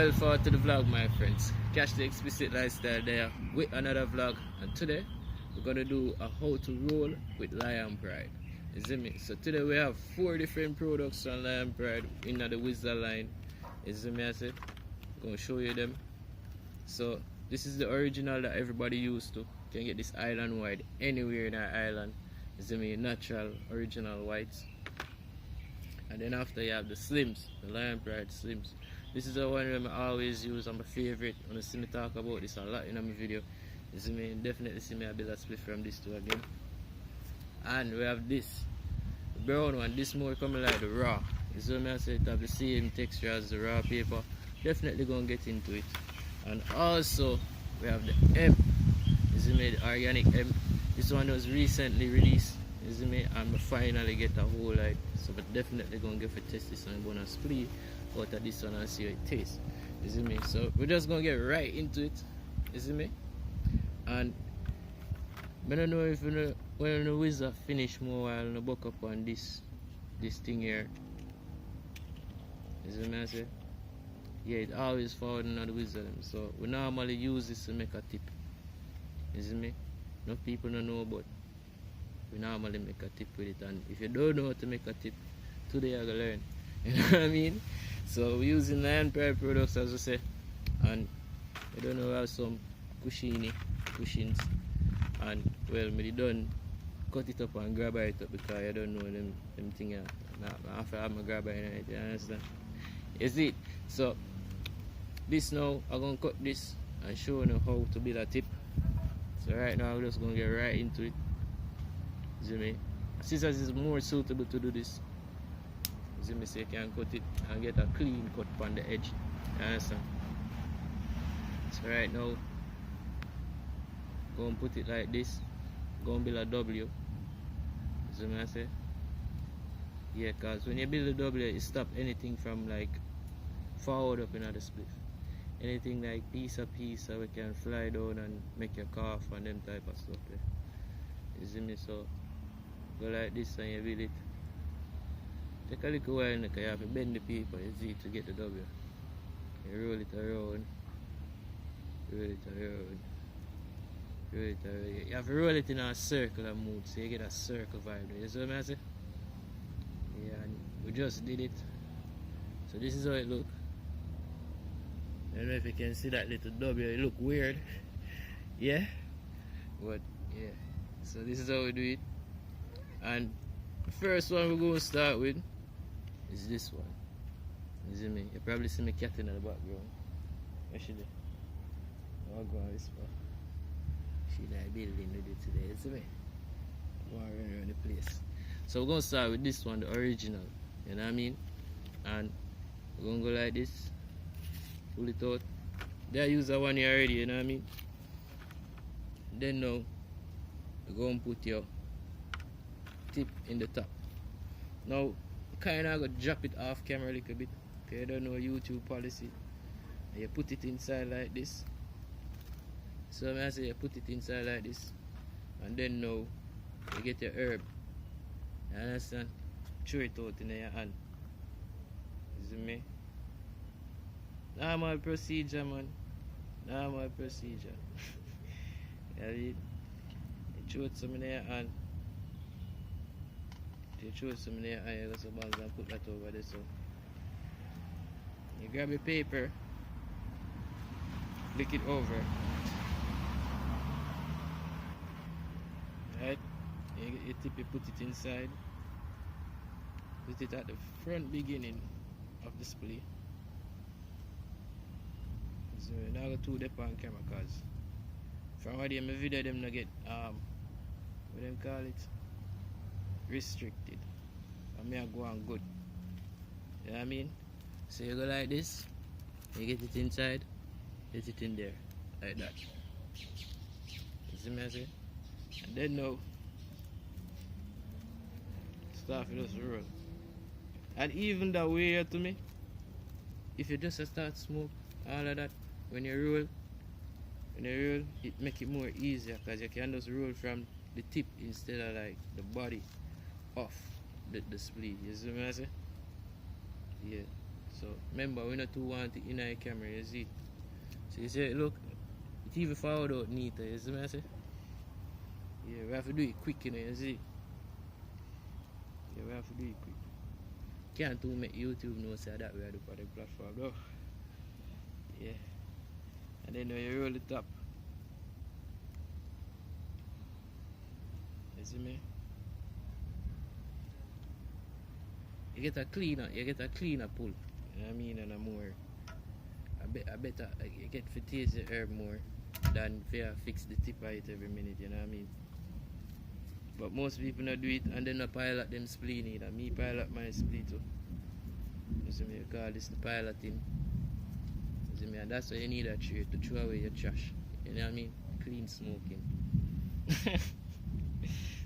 Well, forward to the vlog, my friends. Catch the explicit lifestyle there with another vlog, and today we're gonna do a how to roll with Lion Pride. You see me? So today we have 4 different products from Lion Pride in the Wizard line. You see me? I said I'm gonna show you them. So this is the original that everybody used to. You can get this island wide anywhere in our island. You see me? Natural original whites. And then after you have the slims, the Lion Pride slims. This is the one that I always use. I'm my favorite. When you see me talk about this a lot in my video, you see me definitely see me a bit of split from this two again. And we have this, the brown one. This more coming like the raw. You see me? I said it have the same texture as the raw paper. Definitely gonna get into it. And also we have the M. You see me? The organic M. This one was recently released. You see me? And I finally get a whole lot. So but definitely gonna give a test this one bonus split out of this one and see how it tastes. You see me? So we're just gonna get right into it. You see me? And I don't know if when the wizard finish more while no buck up on this thing here. You see me? I say? Yeah, it always forward on the wizard. So we normally use this to make a tip. You see me? No people don't know, but we normally make a tip with it. And if you don't know how to make a tip, today you're gonna learn. You know what I mean? So we're using Lion Pride products, as I say, and I don't know, we have some cushions, and well, me done cut it up and grab it up because I don't know them things. After I have my grabber in it, you understand? You see it? So this now I'm gonna cut this and show you how to build a tip. So right now I'm just gonna get right into it. You see me? Scissors is more suitable to do this. You see me? So you can cut it and get a clean cut on the edge. You understand? So right now, go and put it like this. Go and build a W. You see me? I say? Yeah, cause when you build a W, it stop anything from like forward up in the split. Anything like piece of piece so we can fly down and make your cough and them type of stuff there. You see me? So go like this and you build it. Take a little while because you have to bend the paper, you see, to get the W. You roll it around. Roll it around. Roll it around. You have to roll it in a circular mode so you get a circle vibe. You see what I say? Yeah, and we just did it. So this is how it looks. I don't know if you can see that little W, it look weird. Yeah? But yeah. So this is how we do it. And the first one we're going to start with is this one. You see me? You probably see me cat in the background. Where she there? I'll go on this one. She like building with it today, you see me? I'm going to run around the place. So we're going to start with this one, the original. You know what I mean? And we're going to go like this. Pull it out. There I use that one here already, you know what I mean? Then now, we're going to put your tip in the top. Now, kind of got to drop it off camera a little bit. Okay, I don't know YouTube policy. And you put it inside like this. So I say you put it inside like this. And then now, you get your herb. You understand? Throw it out in your hand. You see me? Normal procedure, man. Normal procedure. You read? You throw it some in your hand. You throw it some in your hand, you got some bags and put that over there. So you grab your paper, flick it over. Right? You get your tip, you put it inside. Put it at the front beginning of the display. So now I got two dep on camera cause from what my video them not get what them call it, restricted. And me I go on good. You know what I mean? So you go like this, you get it inside, get it in there, like that. You see me I say? And then now start to just roll. And even that way to me, if you just start smoke, all of that, when you roll, it make it more easier because you can just roll from the tip instead of like the body off the split. You see what I say? Yeah. So remember, we not too want it in our camera, you see. So you say, look, it even forward out neater, you see what I say? Yeah, we have to do it quick, you know, you see. Yeah, we have to do it quick. Can't too make YouTube know say that we are the for the platform though. Yeah. And then you roll it up. You see me? You get a cleaner pull. You know what I mean? And a more I better you get to taste the herb more than fair fix the tip of it every minute, you know what I mean? But most people not do it and then not pilot them spleen either. Me pilot my spleen too. You see me, we call this the piloting. You see me, and that's why you need a tray to throw away your trash. You know what I mean? Clean smoking.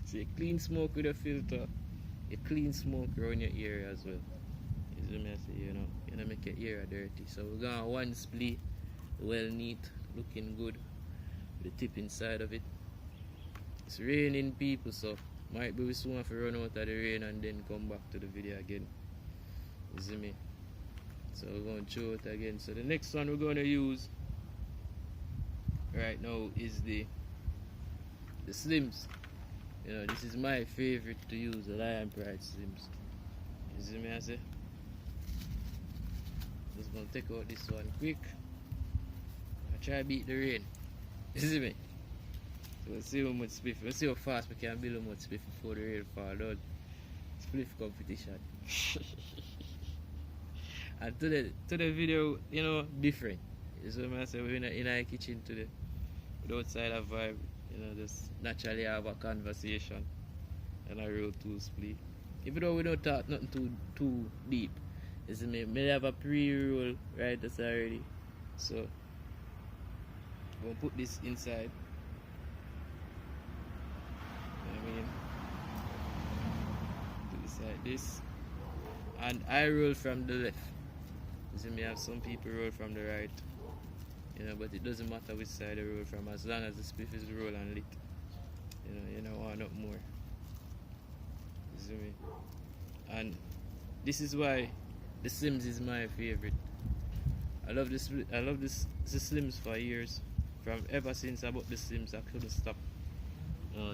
So you clean smoke with a filter, you clean smoke around your area as well. You see me, I say, you know make your area dirty. So we're gonna one split, well neat, looking good, with the tip inside of it. It's raining people, so might be we soon have to run out of the rain and then come back to the video again. You see me? So we're going to show it again. So the next one we're going to use right now is the Slims. You know, this is my favorite to use, the Lion Pride Slims. You see me, I say? Just going to take out this one quick. I try to beat the rain. You see me? So we'll see how much spliff, we'll see how fast we can build how much spliff before the rain fall down. Spliff competition. And today video, you know, different. So I say we're in our kitchen today. With outside a vibe, you know, just naturally have a conversation and a real two split. Even though we don't talk nothing too deep. You see me, may have a pre-roll right that's already. So we'll put this inside. I mean, put this like this. And I roll from the left. You see me, have some people roll from the right. You know, but it doesn't matter which side they roll from, as long as the spliff is roll and lit. You know, want up more. You see me? And this is why the Slims is my favorite. I love the Slims for years. From ever since I bought the Slims, I couldn't stop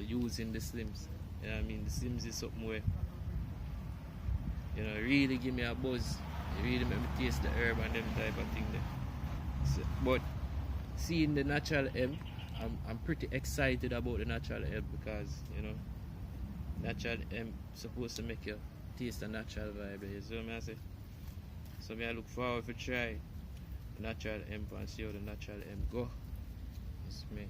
using the Slims. You know what I mean? The Slims is something where, you know, really give me a buzz. It really make me taste the herb and them type of thing there. So, but seeing the natural hemp, I'm pretty excited about the natural hemp because, you know, natural hemp supposed to make you taste the natural vibe. You see what I say? So I look forward to try the natural hemp and see how the natural hemp go. It's me.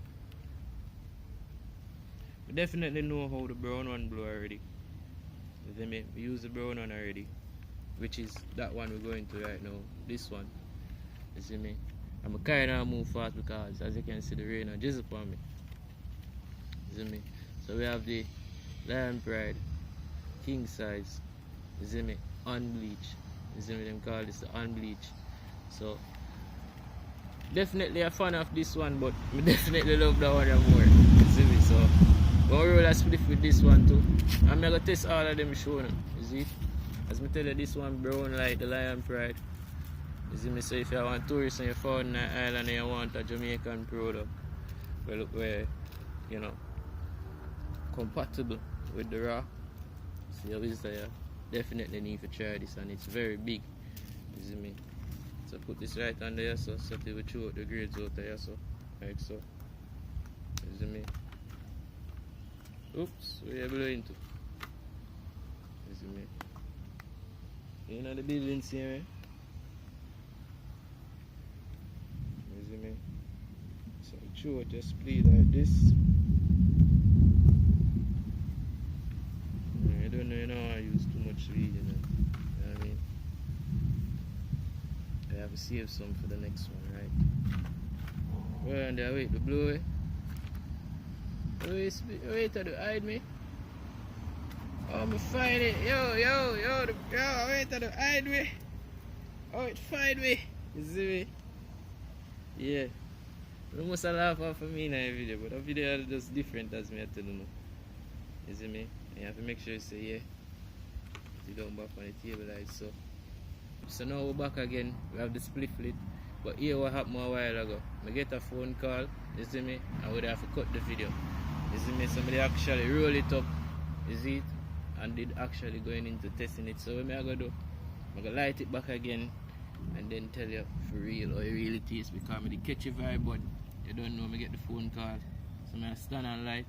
We definitely know how the brown one blow already. You see me? We use the brown one already, which is that one we're going to right now. This one. You see me? I'm kind of move fast because, as you can see, the rain and drizzle upon me. You see me? So we have the Lion Pride king size. You see me? Unbleached. You see me? Them call this the unbleached. So definitely a fan of this one, but I definitely love that one more. You see me? So gonna roll a spliff with this one too. I'm gonna test all of them showing them. You see? As me tell you, this one brown like the Lion Pride. You see me? So if you want tourists and you found an island and you want a Jamaican product, well, where, you know, compatible with the raw, see how is there, definitely need to try this, and it's very big. You see me? So put this right on there, so it will chew out the grades out there, so like so. You see me? Oops, where you blowing to? You see me? You know the buildings here, eh? You see me? So chew out your split like this. I don't know, you know, I use too much weed, you know what I mean? I have to save some for the next one, right? Well, and there, wait, the blow, eh? Wait, to hide me. Oh, me find it. Yo, wait, to hide me. Oh, it find me. You see me? Yeah. You must laugh off of me in a video, but the video is just different as me I tell you. You see me? And you have to make sure you say, yeah. You don't back on the table like so. So now we're back again. We have the split flit. But here what happened a while ago. I get a phone call, you see me, and we have to cut the video. You see me, somebody actually roll it up, you see it, and did actually going into testing it. So what I'm gonna do, I'm gonna light it back again and then tell you for real how it really tastes, because I'm the catchy vibe, but you don't know me get the phone call. So I'm gonna stand and light.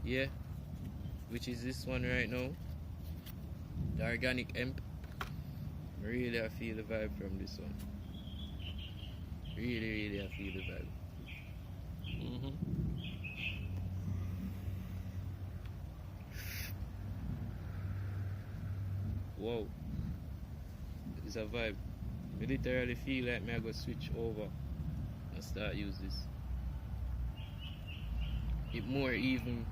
Yeah, which is this one right now, the organic hemp. Really I feel the vibe from this one. Really I feel the vibe. Wow, it's a vibe. I literally feel like me I go switch over and start use this. It more even,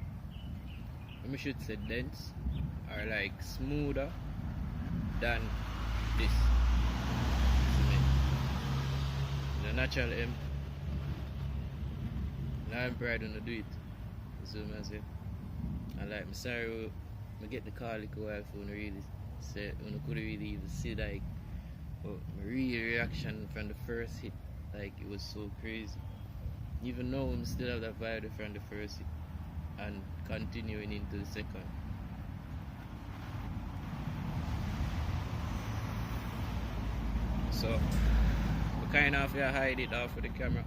I should say dense, or like smoother than this. The natural hemp. Now I'm proud to do it. So I say, I like, I'm sorry I get the call like a while for really say, I couldn't really even see like, but my real reaction from the first hit, like it was so crazy. Even now I'm still have that vibe from the first hit and continuing into the second. So we kind of hide it off of the camera.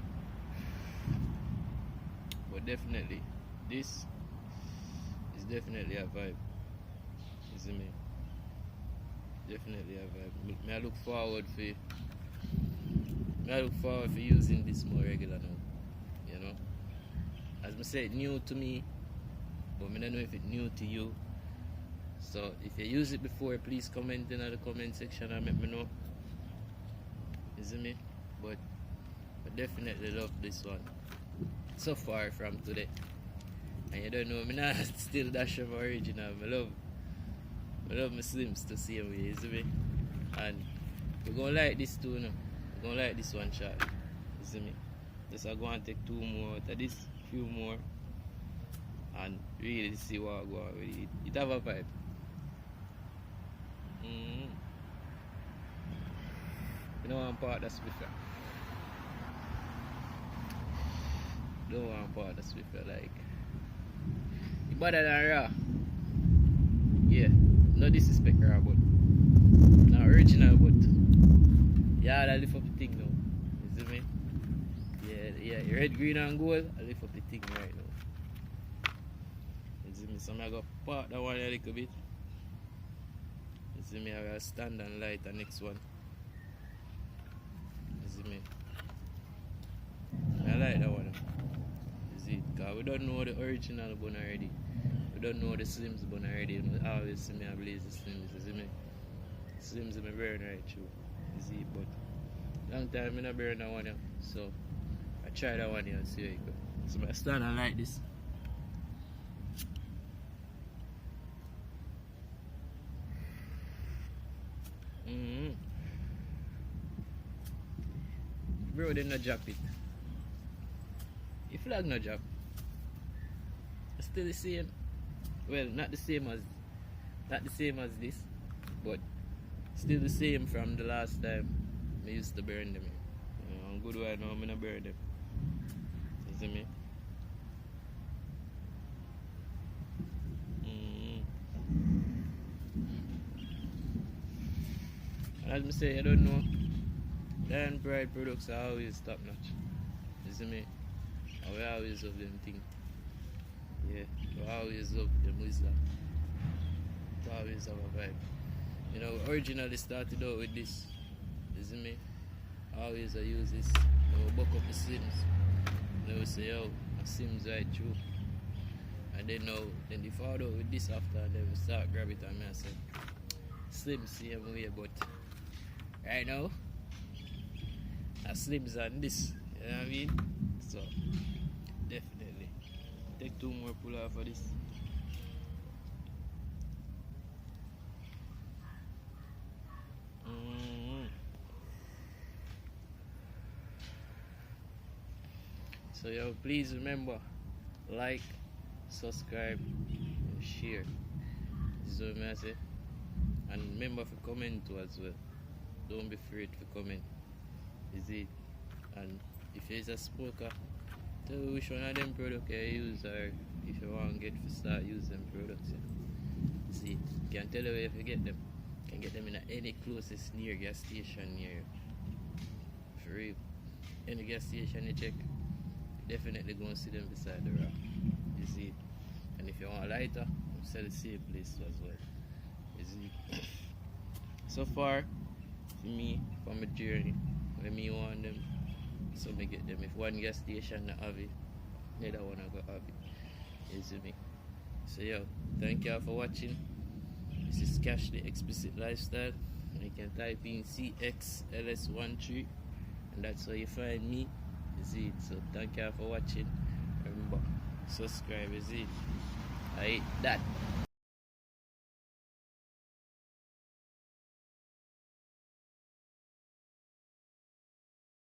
But definitely this is definitely a vibe. You see me? Definitely a vibe. I look forward for using this more regular now. You know, as I said, new to me, but I don't know if it's new to you. So if you use it before, please comment in the comment section and let me know. You see me? But I definitely love this one so far from today. And you don't know, I'm not still dash of original. I love my slims to see me, you see me? And we're gonna like this too now. We're gonna like this one shot. You see me? Just I'm going to take 2 more out of this, few more, and really see what I go on with it. It have a vibe. You know one part that's Swiffer. Don't want part that's Swiffer like. It's better than raw. Yeah, no disrespect raw, but not original, but yeah, I lift up the thing now. You see me? Yeah, red, green and gold, I lift up the thing right now. You see me? So I got part that one a little bit. You see me? I will stand and light the next one. You see me? I like that one. You see it? Because we don't know the original bun already. We don't know the slims bun already. You always see me, I blaze the slims. You see me? Slims in my burn right through. You see it? But long time I don't burn that one. So I try that one here and see how it goes. So I stand and like this. Bro, they not drop it. If flag not drop, it's still the same. Well, not the same as this, but still the same from the last time I used to burn them. I'm good right now, I'm gonna burn them. You see me? And as I say, I don't know, Lion Pride products are always top notch. You see me? And we always love them thing. Yeah, we always love them wisdom. It always have a vibe. You know, originally started out with this. You see me? Always I use this. I buck up the Sims. Then we say, yo, my Sims right through. And then now, then they followed out with this after, and then we start grab it and I say, Slim same way, but right now, a Slims on this. You know what I mean? So, definitely. Take 2 more pull off of this. So yo, please remember, like, subscribe, and share. This is what I say. And remember to comment too as well. Don't be afraid to comment. Is it? And if there's a smoker, tell me which one of them products you use, or if you want to get to start using products. Yeah. See, you can tell you where you get them. You can get them in any closest near gas station near you. For real. Any gas station you check, you definitely going to see them beside the rock. You see. And if you want a lighter, sell the same place as well. You see. So far, for me, for my journey, when me want them, so me get them. If one gas station not have it, another one I go have it. You see me. So yo, thank y'all for watching. This is Cash the Explicit Lifestyle. And you can type in CXLS13 and that's how you find me. You see it. So thank y'all for watching. Remember, subscribe, you see it. I hate that.